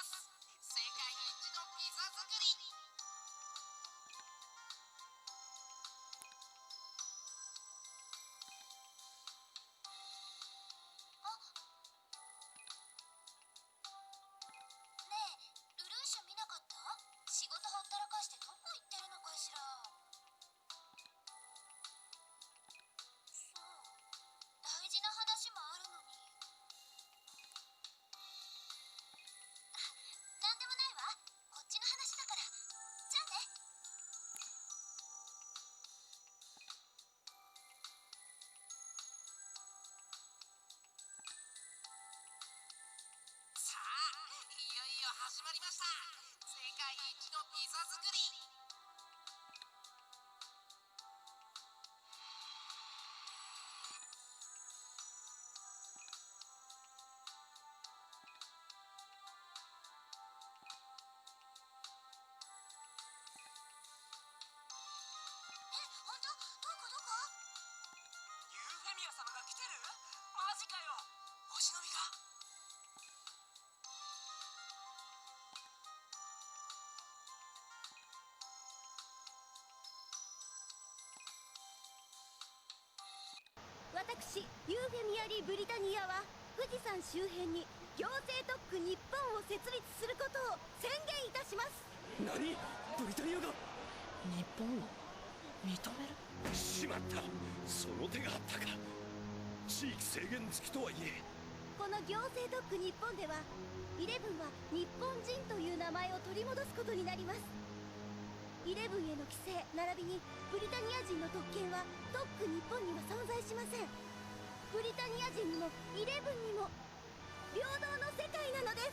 。世界一のピザ作り。ねえ、ルルーシュ見なかった？仕事ほったらかしてどこ行ってるのかしら。そう、大事な話もあるのに。なんでもないわ。こっちの話だから。じゃあね。さあ、いよいよ始まりました。世界一のピザ作り。本当？どこ？ユーフェミア様が来てる？マジかよ。星の実が。私ユーフェミアリ・ブリタニアは富士山周辺に行政特区日本を設立することを宣言いたします。何？ブリタニアが日本を認める？しまった。その手があったか。地域制限付きとはいえ、この行政特区日本ではイレブンは日本人という名前を取り戻すことになります。イレブンへの規制並びにブリタニア人の特権は特区日本には存在しません。ブリタニア人にもイレブンにも平等の世界なのです。